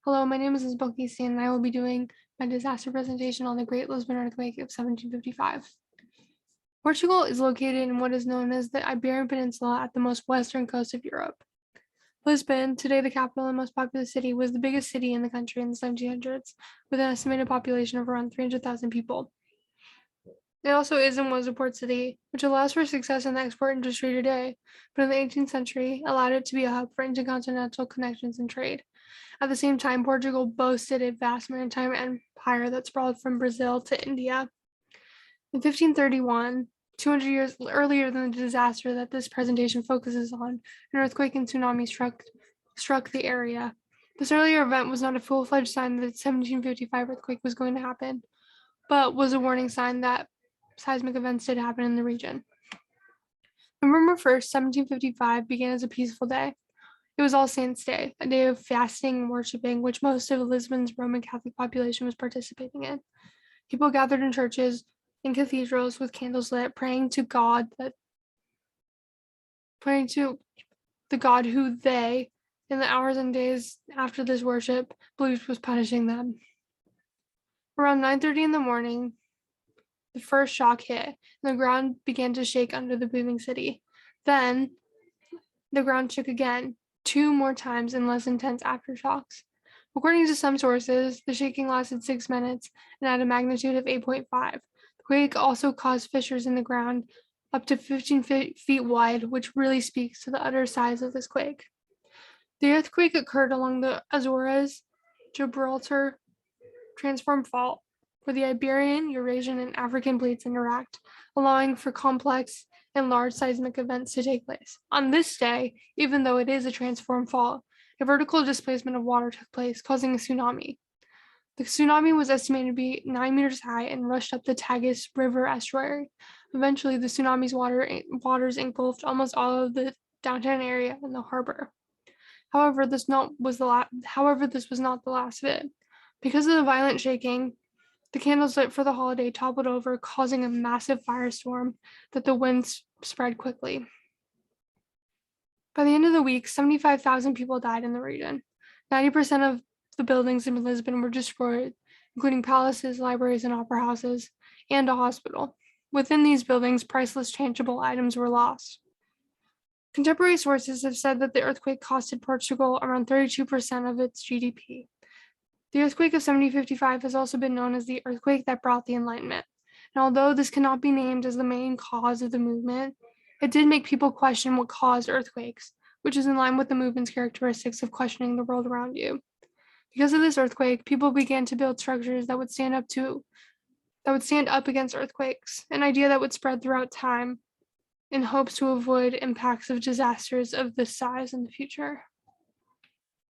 Hello, my name is Isabel Casey, and I will be doing my disaster presentation on the Great Lisbon Earthquake of 1755. Portugal is located in what is known as the Iberian Peninsula at the most western coast of Europe. Lisbon, today the capital and most populous city, was the biggest city in the country in the 1700s, with an estimated population of around 300,000 people. It also is and was a port city, which allows for success in the export industry today, but in the 18th century allowed it to be a hub for intercontinental connections and trade. At the same time, Portugal boasted a vast maritime empire that sprawled from Brazil to India. In 1531, 200 years earlier than the disaster that this presentation focuses on, an earthquake and tsunami struck the area. This earlier event was not a full-fledged sign that the 1755 earthquake was going to happen, but was a warning sign that seismic events did happen in the region. November 1st, 1755 began as a peaceful day. It was All Saints' Day, a day of fasting and worshiping, which most of Lisbon's Roman Catholic population was participating in. People gathered in churches and cathedrals with candles lit, praying to the God who they, in the hours and days after this worship, believed was punishing them. Around 9:30 in the morning, the first shock hit, and the ground began to shake under the booming city. Then the ground shook again, 2 more times in less intense aftershocks. According to some sources, the shaking lasted 6 minutes and had a magnitude of 8.5. The quake also caused fissures in the ground up to 15 feet wide, which really speaks to the utter size of this quake. The earthquake occurred along the Azores Gibraltar transform fault, where the Iberian, Eurasian, and African plates interact, allowing for complex and large seismic events to take place. On this day, even though it is a transform fault, a vertical displacement of water took place, causing a tsunami. The tsunami was estimated to be 9 meters high and rushed up the Tagus River estuary. Eventually, the tsunami's waters engulfed almost all of the downtown area and the harbor. However, this was not the last of it. Because of the violent shaking, the candles lit for the holiday toppled over, causing a massive firestorm that the winds spread quickly. By the end of the week, 75,000 people died in the region. 90% of the buildings in Lisbon were destroyed, including palaces, libraries, and opera houses, and a hospital. Within these buildings, priceless tangible items were lost. Contemporary sources have said that the earthquake costed Portugal around 32% of its GDP. The earthquake of 1755 has also been known as the earthquake that brought the Enlightenment. And although this cannot be named as the main cause of the movement, it did make people question what caused earthquakes, which is in line with the movement's characteristics of questioning the world around you. Because of this earthquake, people began to build structures that would stand up against earthquakes, an idea that would spread throughout time in hopes to avoid impacts of disasters of this size in the future.